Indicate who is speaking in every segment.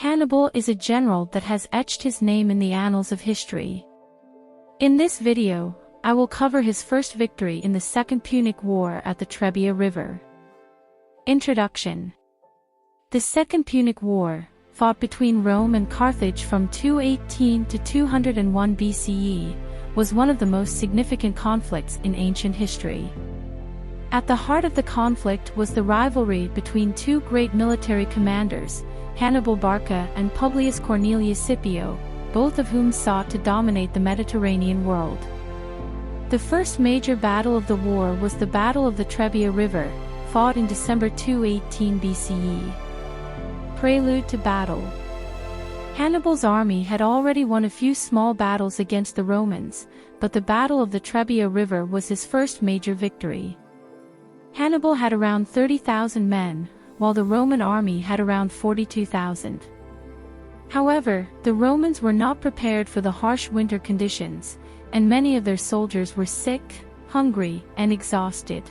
Speaker 1: Hannibal is a general that has etched his name in the annals of history. In this video, I will cover his first victory in the Second Punic War at the Trebia River. Introduction. The Second Punic War, fought between Rome and Carthage from 218 to 201 BCE, was one of the most significant conflicts in ancient history. At the heart of the conflict was the rivalry between two great military commanders, Hannibal Barca and Publius Cornelius Scipio, both of whom sought to dominate the Mediterranean world. The first major battle of the war was the Battle of the Trebia River, fought in December 218 BCE. Prelude to battle. Hannibal's army had already won a few small battles against the Romans, but the Battle of the Trebia River was his first major victory. Hannibal had around 30,000 men, while the Roman army had around 42,000. However, the Romans were not prepared for the harsh winter conditions, and many of their soldiers were sick, hungry, and exhausted.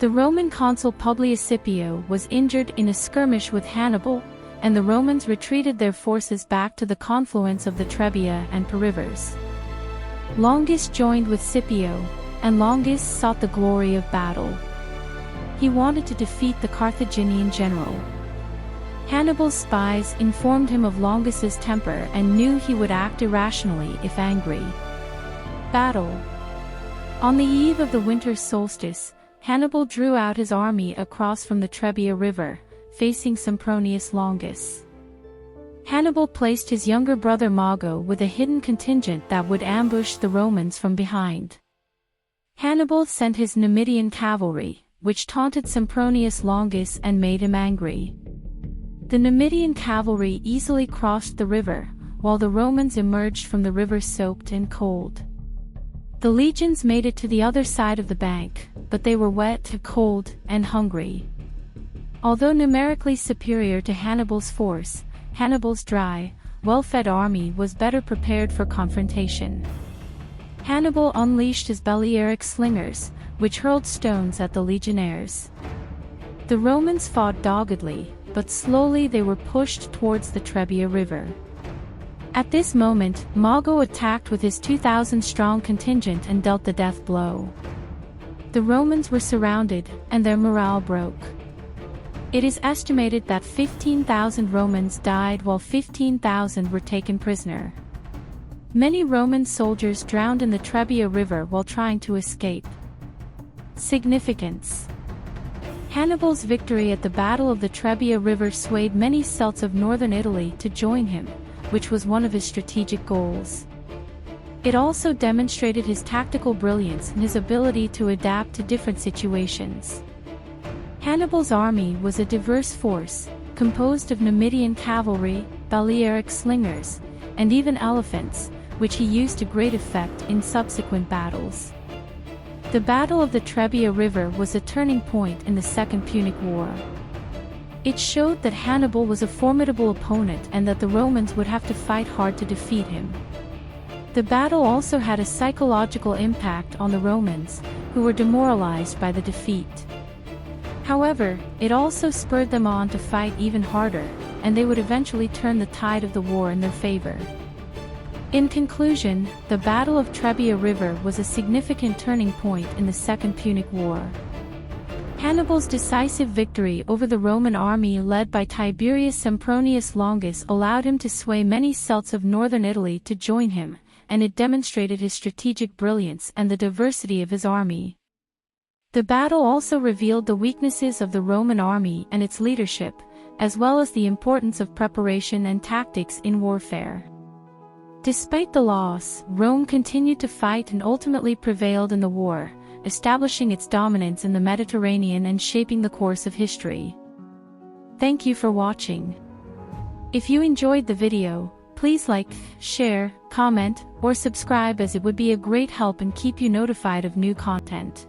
Speaker 1: The Roman consul Publius Scipio was injured in a skirmish with Hannibal, and the Romans retreated their forces back to the confluence of the Trebia and rivers. Longus joined with Scipio, and Longus sought the glory of battle. He wanted to defeat the Carthaginian general. Hannibal's spies informed him of Longus's temper and knew he would act irrationally if angry. Battle. On the eve of the winter solstice, Hannibal drew out his army across from the Trebia River, facing Sempronius Longus. Hannibal placed his younger brother Mago with a hidden contingent that would ambush the Romans from behind. Hannibal sent his Numidian cavalry, which taunted Sempronius Longus and made him angry. The Numidian cavalry easily crossed the river, while the Romans emerged from the river soaked and cold. The legions made it to the other side of the bank, but they were wet, cold, and hungry. Although numerically superior to Hannibal's force, Hannibal's dry, well-fed army was better prepared for confrontation. Hannibal unleashed his Balearic slingers, which hurled stones at the legionnaires. The Romans fought doggedly, but slowly they were pushed towards the Trebia River. At this moment, Mago attacked with his 2,000-strong contingent and dealt the death blow. The Romans were surrounded, and their morale broke. It is estimated that 15,000 Romans died while 15,000 were taken prisoner. Many Roman soldiers drowned in the Trebia River while trying to escape. Significance. Hannibal's victory at the Battle of the Trebia River swayed many Celts of northern Italy to join him, which was one of his strategic goals. It also demonstrated his tactical brilliance and his ability to adapt to different situations. Hannibal's army was a diverse force, composed of Numidian cavalry, Balearic slingers, and even elephants, which he used to great effect in subsequent battles. The Battle of the Trebia River was a turning point in the Second Punic War. It showed that Hannibal was a formidable opponent and that the Romans would have to fight hard to defeat him. The battle also had a psychological impact on the Romans, who were demoralized by the defeat. However, it also spurred them on to fight even harder, and they would eventually turn the tide of the war in their favor. In conclusion, the Battle of Trebia River was a significant turning point in the Second Punic War. Hannibal's decisive victory over the Roman army led by Tiberius Sempronius Longus allowed him to sway many Celts of northern Italy to join him, and it demonstrated his strategic brilliance and the diversity of his army. The battle also revealed the weaknesses of the Roman army and its leadership, as well as the importance of preparation and tactics in warfare. Despite the loss, Rome continued to fight and ultimately prevailed in the war, establishing its dominance in the Mediterranean and shaping the course of history. Thank you for watching. If you enjoyed the video, please like, share, comment, or subscribe, as it would be a great help and keep you notified of new content.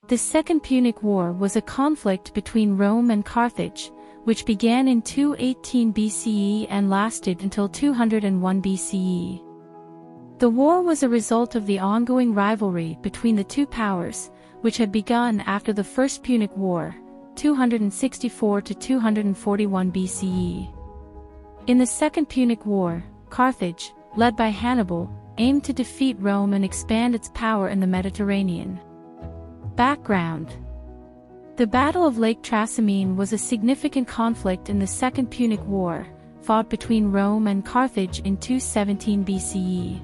Speaker 1: The Second Punic War was a conflict between Rome and Carthage, which began in 218 BCE and lasted until 201 BCE. The war was a result of the ongoing rivalry between the two powers, which had begun after the First Punic War, 264 to 241 BCE. In the Second Punic War, Carthage, led by Hannibal, aimed to defeat Rome and expand its power in the Mediterranean. Background: the Battle of Lake Trasimene was a significant conflict in the Second Punic War, fought between Rome and Carthage in 217 BCE.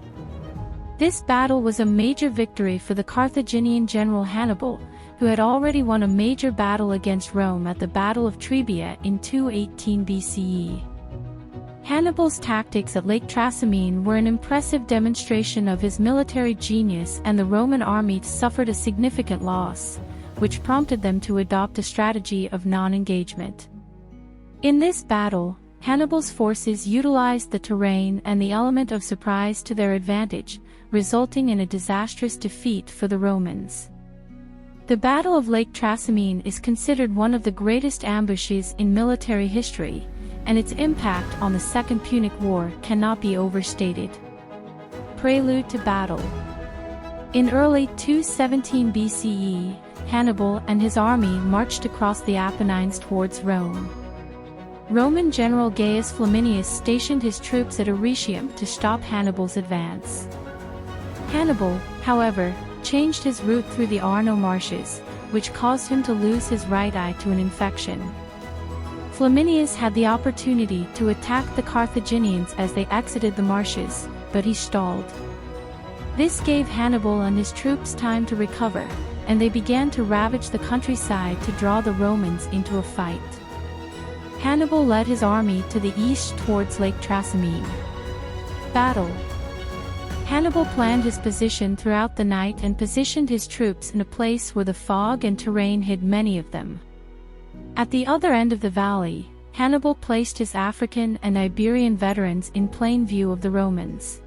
Speaker 1: This battle was a major victory for the Carthaginian general Hannibal, who had already won a major battle against Rome at the Battle of Trebia in 218 BCE. Hannibal's tactics at Lake Trasimene were an impressive demonstration of his military genius, and the Roman army suffered a significant loss, which prompted them to adopt a strategy of non-engagement. In this battle, Hannibal's forces utilized the terrain and the element of surprise to their advantage, resulting in a disastrous defeat for the Romans. The Battle of Lake Trasimene is considered one of the greatest ambushes in military history, and its impact on the Second Punic War cannot be overstated. Prelude to battle. In early 217 BCE, Hannibal and his army marched across the Apennines towards Rome. Roman general Gaius Flaminius stationed his troops at Arretium to stop Hannibal's advance. Hannibal, however, changed his route through the Arno marshes, which caused him to lose his right eye to an infection. Flaminius had the opportunity to attack the Carthaginians as they exited the marshes, but he stalled. This gave Hannibal and his troops time to recover, and they began to ravage the countryside to draw the Romans into a fight. Hannibal led his army to the east towards Lake Trasimene. Battle. Hannibal planned his position throughout the night and positioned his troops in a place where the fog and terrain hid many of them. At the other end of the valley, Hannibal placed his African and Iberian veterans in plain view of the Romans.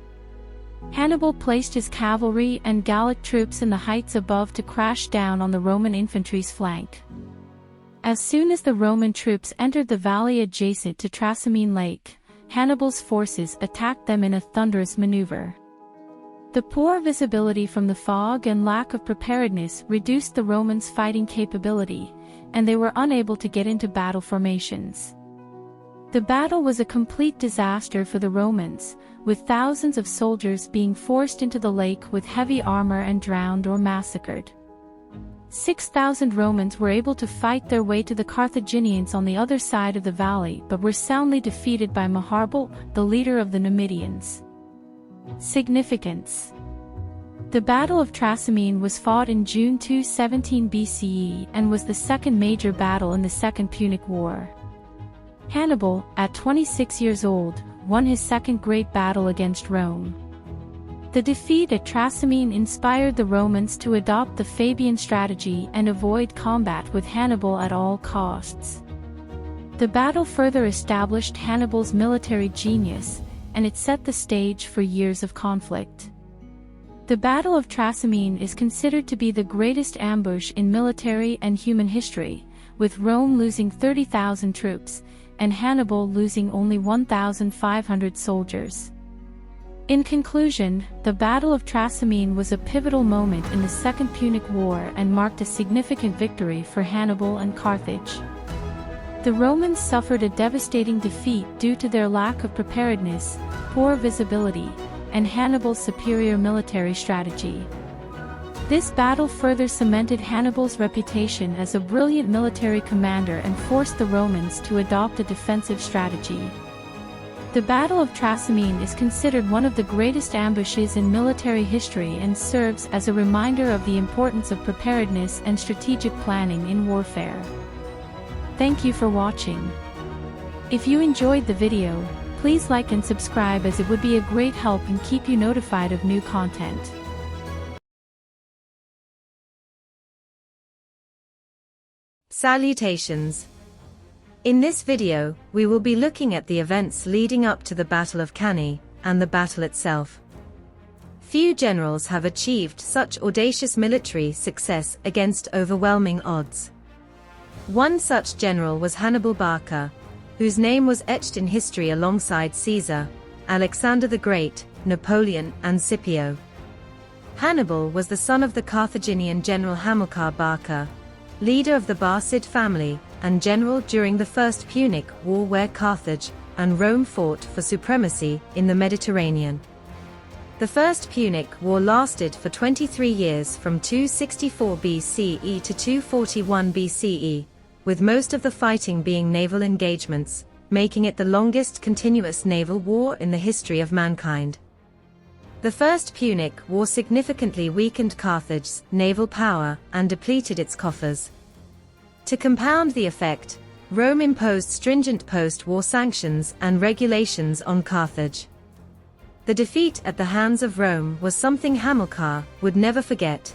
Speaker 1: Hannibal placed his cavalry and Gallic troops in the heights above to crash down on the Roman infantry's flank. As soon as the Roman troops entered the valley adjacent to Trasimene Lake, Hannibal's forces attacked them in a thunderous maneuver. The poor visibility from the fog and lack of preparedness reduced the Romans' fighting capability, and they were unable to get into battle formations. The battle was a complete disaster for the Romans, with thousands of soldiers being forced into the lake with heavy armor and drowned or massacred. 6,000 Romans were able to fight their way to the Carthaginians on the other side of the valley but were soundly defeated by Hannibal, the leader of the Numidians. Significance. The Battle of Trasimene was fought in June 217 BCE and was the second major battle in the Second Punic War. Hannibal, at 26 years old, won his second great battle against Rome. The defeat at Trasimene inspired the Romans to adopt the Fabian strategy and avoid combat with Hannibal at all costs. The battle further established Hannibal's military genius, and it set the stage for years of conflict. The Battle of Trasimene is considered to be the greatest ambush in military and human history, with Rome losing 30,000 troops, and Hannibal losing only 1,500 soldiers. In conclusion, the Battle of Trasimene was a pivotal moment in the Second Punic War and marked a significant victory for Hannibal and Carthage. The Romans suffered a devastating defeat due to their lack of preparedness, poor visibility, and Hannibal's superior military strategy. This battle further cemented Hannibal's reputation as a brilliant military commander and forced the Romans to adopt a defensive strategy. The Battle of Trasimene is considered one of the greatest ambushes in military history and serves as a reminder of the importance of preparedness and strategic planning in warfare. Thank you for watching. If you enjoyed the video, please like and subscribe, as it would be a great help and keep you notified of new content.
Speaker 2: Salutations! In this video, we will be looking at the events leading up to the Battle of Cannae, and the battle itself. Few generals have achieved such audacious military success against overwhelming odds. One such general was Hannibal Barca, whose name was etched in history alongside Caesar, Alexander the Great, Napoleon, and Scipio. Hannibal was the son of the Carthaginian general Hannibal Barca, leader of the Barcid family, and general during the First Punic War, where Carthage and Rome fought for supremacy in the Mediterranean. The First Punic War lasted for 23 years from 264 BCE to 241 BCE, with most of the fighting being naval engagements, making it the longest continuous naval war in the history of mankind. The First Punic War significantly weakened Carthage's naval power and depleted its coffers. To compound the effect, Rome imposed stringent post-war sanctions and regulations on Carthage. The defeat at the hands of Rome was something Hamilcar would never forget.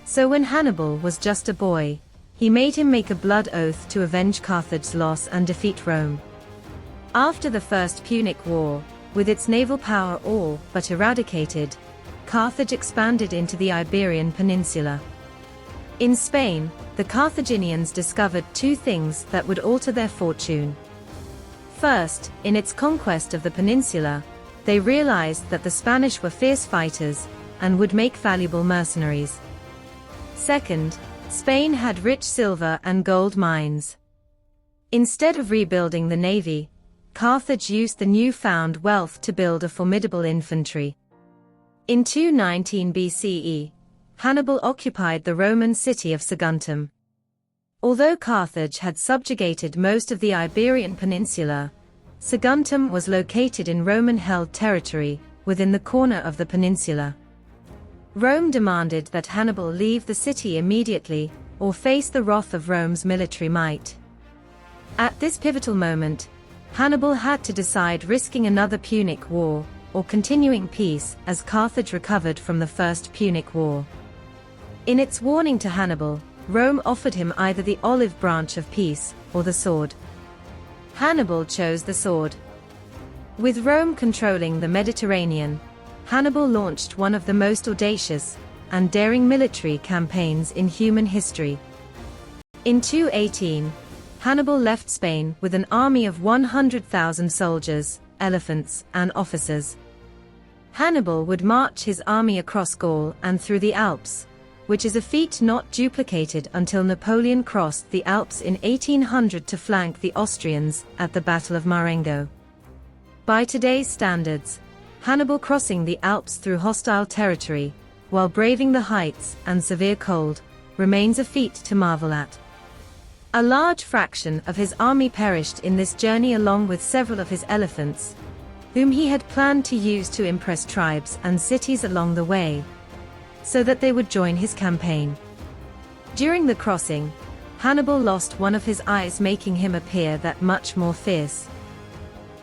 Speaker 2: So when Hannibal was just a boy, he made him make a blood oath to avenge Carthage's loss and defeat Rome. After the First Punic War, with its naval power all but eradicated, Carthage expanded into the Iberian Peninsula. In Spain, the Carthaginians discovered two things that would alter their fortune. First, in its conquest of the peninsula, they realized that the Spanish were fierce fighters and would make valuable mercenaries. Second, Spain had rich silver and gold mines. Instead of rebuilding the navy, Carthage used the newfound wealth to build a formidable infantry. In 219 BCE, Hannibal occupied the Roman city of Saguntum. Although Carthage had subjugated most of the Iberian Peninsula, Saguntum was located in Roman-held territory, within the corner of the peninsula. Rome demanded that Hannibal leave the city immediately, or face the wrath of Rome's military might. At this pivotal moment, Hannibal had to decide risking another Punic War, or continuing peace as Carthage recovered from the First Punic War. In its warning to Hannibal, Rome offered him either the olive branch of peace, or the sword. Hannibal chose the sword. With Rome controlling the Mediterranean, Hannibal launched one of the most audacious and daring military campaigns in human history. In 218, Hannibal left Spain with an army of 100,000 soldiers, elephants, and officers. Hannibal would march his army across Gaul and through the Alps, which is a feat not duplicated until Napoleon crossed the Alps in 1800 to flank the Austrians at the Battle of Marengo. By today's standards, Hannibal crossing the Alps through hostile territory, while braving the heights and severe cold, remains a feat to marvel at. A large fraction of his army perished in this journey along with several of his elephants, whom he had planned to use to impress tribes and cities along the way, so that they would join his campaign. During the crossing, Hannibal lost one of his eyes, making him appear that much more fierce.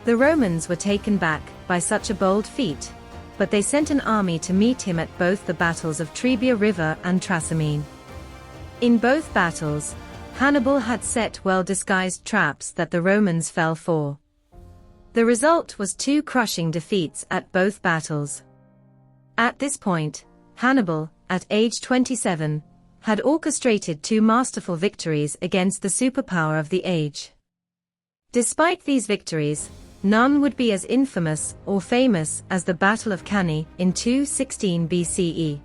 Speaker 2: The Romans were taken back by such a bold feat, but they sent an army to meet him at both the battles of Trebia River and Trasimene. In both battles, Hannibal had set well-disguised traps that the Romans fell for. The result was two crushing defeats at both battles. At this point, Hannibal, at age 27, had orchestrated two masterful victories against the superpower of the age. Despite these victories, none would be as infamous or famous as the Battle of Cannae in 216 BCE.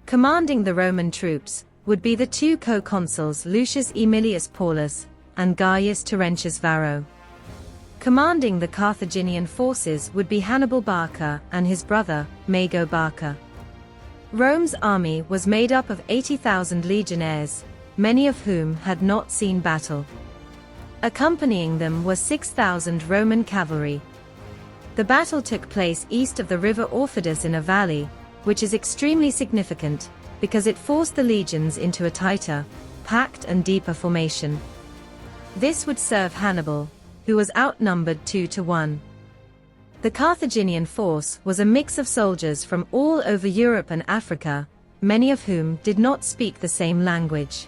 Speaker 2: Commanding the Roman troops would be the two co-consuls Lucius Aemilius Paulus and Gaius Terentius Varro. Commanding the Carthaginian forces would be Hannibal Barca and his brother, Mago Barca. Rome's army was made up of 80,000 legionnaires, many of whom had not seen battle. Accompanying them were 6,000 Roman cavalry. The battle took place east of the river Aufidus in a valley, which is extremely significant, because it forced the legions into a tighter, packed and deeper formation. This would serve Hannibal, who was outnumbered 2-1. The Carthaginian force was a mix of soldiers from all over Europe and Africa, many of whom did not speak the same language.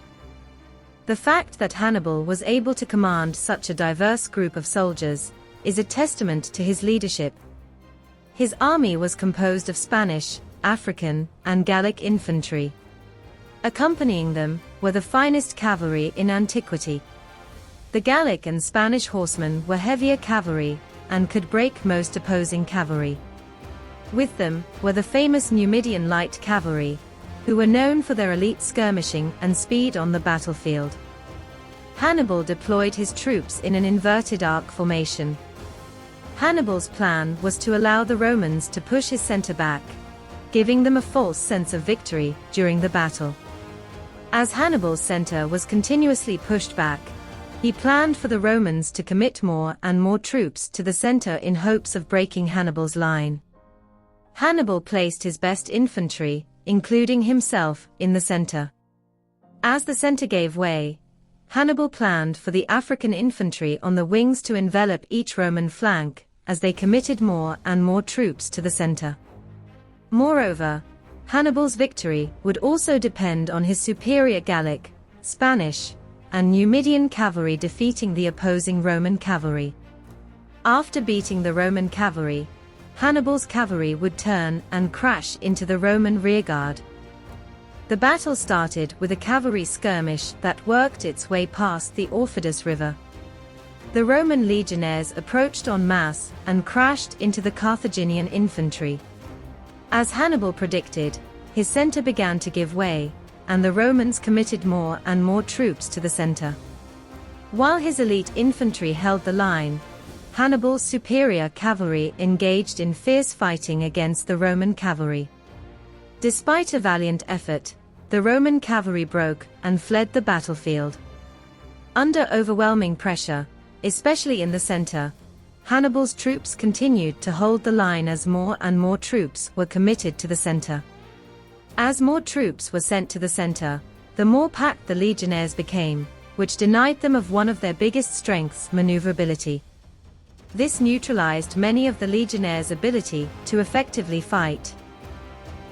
Speaker 2: The fact that Hannibal was able to command such a diverse group of soldiers is a testament to his leadership. His army was composed of Spanish, African, and Gallic infantry. Accompanying them were the finest cavalry in antiquity. The Gallic and Spanish horsemen were heavier cavalry and could break most opposing cavalry. With them were the famous Numidian light cavalry, who were known for their elite skirmishing and speed on the battlefield. Hannibal deployed his troops in an inverted arc formation. Hannibal's plan was to allow the Romans to push his center back, giving them a false sense of victory during the battle. As Hannibal's center was continuously pushed back, he planned for the Romans to commit more and more troops to the center in hopes of breaking Hannibal's line. Hannibal placed his best infantry, including himself, in the center. As the center gave way, Hannibal planned for the African infantry on the wings to envelop each Roman flank, as they committed more and more troops to the center. Moreover, Hannibal's victory would also depend on his superior Gallic, Spanish, and Numidian cavalry defeating the opposing Roman cavalry. After beating the Roman cavalry, Hannibal's cavalry would turn and crash into the Roman rearguard. The battle started with a cavalry skirmish that worked its way past the Aufidus River. The Roman legionaries approached en masse and crashed into the Carthaginian infantry. As Hannibal predicted, his center began to give way, and the Romans committed more and more troops to the center. While his elite infantry held the line, Hannibal's superior cavalry engaged in fierce fighting against the Roman cavalry. Despite a valiant effort, the Roman cavalry broke and fled the battlefield. Under overwhelming pressure, especially in the center, Hannibal's troops continued to hold the line as more and more troops were committed to the center. As more troops were sent to the center, the more packed the legionaries became, which denied them of one of their biggest strengths, maneuverability. This neutralized many of the legionaries' ability to effectively fight.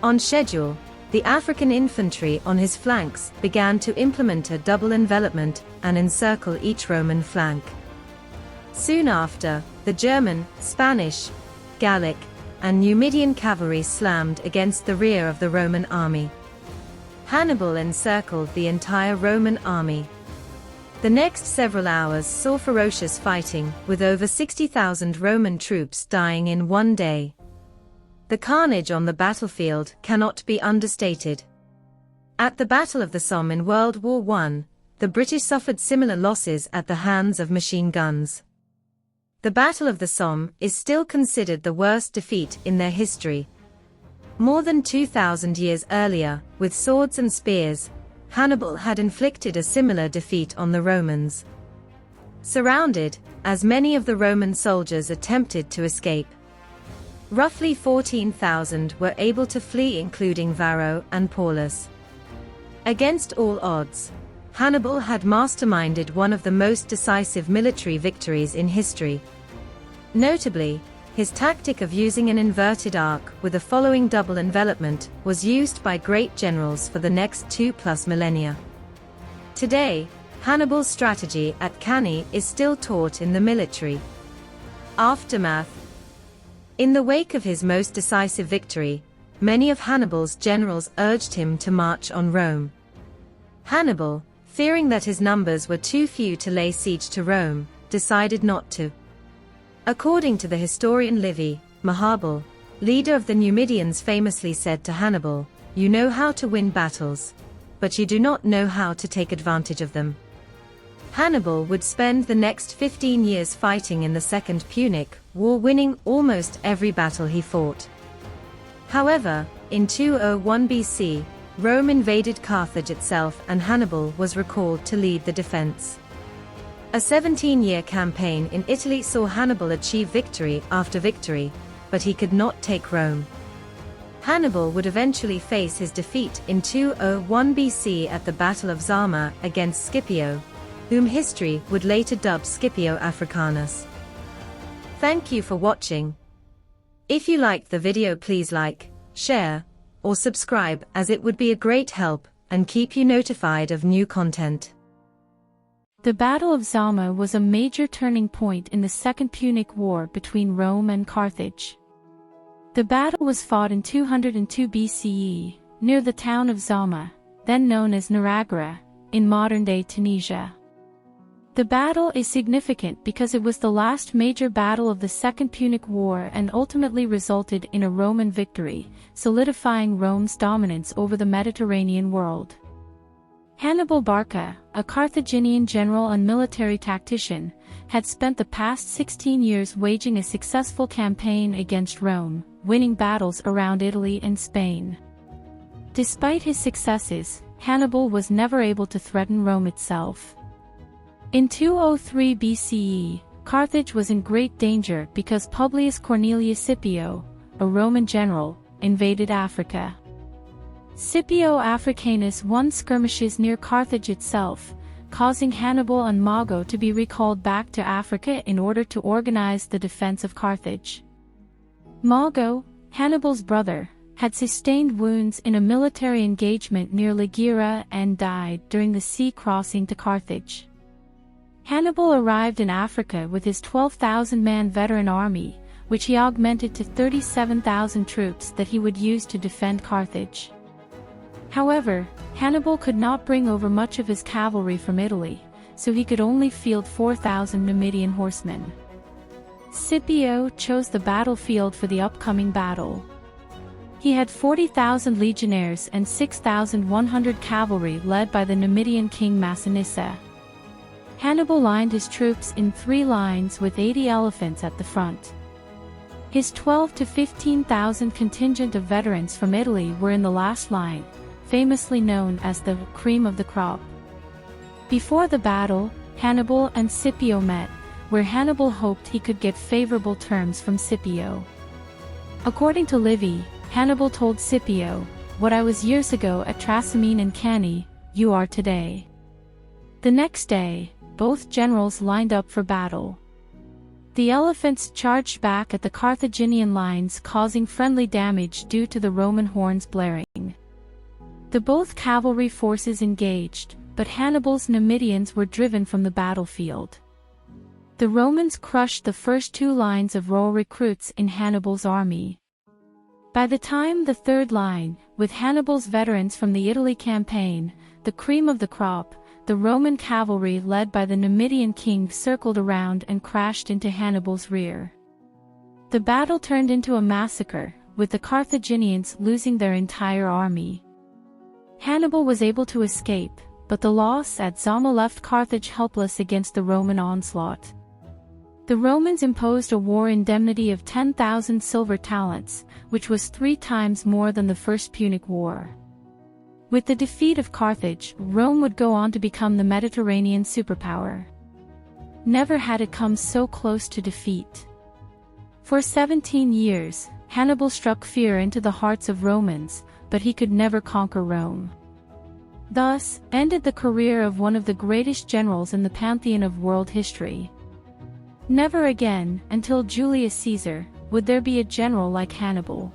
Speaker 2: On schedule, the African infantry on his flanks began to implement a double envelopment and encircle each Roman flank. Soon after, the German, Spanish, Gallic, and Numidian cavalry slammed against the rear of the Roman army. Hannibal encircled the entire Roman army. The next several hours saw ferocious fighting, with over 60,000 Roman troops dying in one day. The carnage on the battlefield cannot be understated. At the Battle of the Somme in World War I, the British suffered similar losses at the hands of machine guns. The Battle of the Somme is still considered the worst defeat in their history. More than 2,000 years earlier, with swords and spears, Hannibal had inflicted a similar defeat on the Romans. Surrounded, as many of the Roman soldiers attempted to escape. Roughly 14,000 were able to flee, including Varro and Paulus. Against all odds, Hannibal had masterminded one of the most decisive military victories in history. Notably, his tactic of using an inverted arc with the following double envelopment was used by great generals for the next 2+ millennia. Today, Hannibal's strategy at Cannae is still taught in the military. Aftermath. In the wake of his most decisive victory, many of Hannibal's generals urged him to march on Rome. Hannibal, fearing that his numbers were too few to lay siege to Rome, decided not to. According to the historian Livy, Maharbal, leader of the Numidians, famously said to Hannibal, "You know how to win battles, but you do not know how to take advantage of them." Hannibal would spend the next 15 years fighting in the Second Punic War, winning almost every battle he fought. However, in 201 BC, Rome invaded Carthage itself and Hannibal was recalled to lead the defense. A 17-year campaign in Italy saw Hannibal achieve victory after victory, but he could not take Rome. Hannibal would eventually face his defeat in 201 BC at the Battle of Zama against Scipio, whom history would later dub Scipio Africanus. Thank you for watching. If you liked the video, please like, share, or subscribe, as it would be a great help and keep you notified of new content.
Speaker 1: The Battle of Zama was a major turning point in the Second Punic War between Rome and Carthage. The battle was fought in 202 BCE, near the town of Zama, then known as Neragra, in modern-day Tunisia. The battle is significant because it was the last major battle of the Second Punic War and ultimately resulted in a Roman victory, solidifying Rome's dominance over the Mediterranean world. Hannibal Barca, a Carthaginian general and military tactician, had spent the past 16 years waging a successful campaign against Rome, winning battles around Italy and Spain. Despite his successes, Hannibal was never able to threaten Rome itself. In 203 BCE, Carthage was in great danger because Publius Cornelius Scipio, a Roman general, invaded Africa. Scipio Africanus won skirmishes near Carthage itself, causing Hannibal and Mago to be recalled back to Africa in order to organize the defense of Carthage. Mago, Hannibal's brother, had sustained wounds in a military engagement near Ligura and died during the sea crossing to Carthage. Hannibal arrived in Africa with his 12,000-man veteran army, which he augmented to 37,000 troops that he would use to defend Carthage. However, Hannibal could not bring over much of his cavalry from Italy, so he could only field 4,000 Numidian horsemen. Scipio chose the battlefield for the upcoming battle. He had 40,000 legionnaires and 6,100 cavalry led by the Numidian king Massinissa. Hannibal lined his troops in 3 lines with 80 elephants at the front. His 12,000 to 15,000 contingent of veterans from Italy were in the last line, famously known as the cream of the crop. Before the battle, Hannibal and Scipio met, where Hannibal hoped he could get favorable terms from Scipio. According to Livy, Hannibal told Scipio, "What I was years ago at Trasimene and Cannae, you are today." The next day, both generals lined up for battle. The elephants charged back at the Carthaginian lines, causing friendly damage due to the Roman horns blaring. The both cavalry forces engaged, but Hannibal's Numidians were driven from the battlefield. The Romans crushed the first 2 lines of royal recruits in Hannibal's army. By the time the 3rd line, with Hannibal's veterans from the Italy campaign, the cream of the crop, the Roman cavalry led by the Numidian king circled around and crashed into Hannibal's rear. The battle turned into a massacre, with the Carthaginians losing their entire army. Hannibal was able to escape, but the loss at Zama left Carthage helpless against the Roman onslaught. The Romans imposed a war indemnity of 10,000 silver talents, which was 3 times more than the First Punic War. With the defeat of Carthage, Rome would go on to become the Mediterranean superpower. Never had it come so close to defeat. For 17 years, Hannibal struck fear into the hearts of Romans, but he could never conquer Rome. Thus, ended the career of one of the greatest generals in the pantheon of world history. Never again, until Julius Caesar, would there be a general like Hannibal.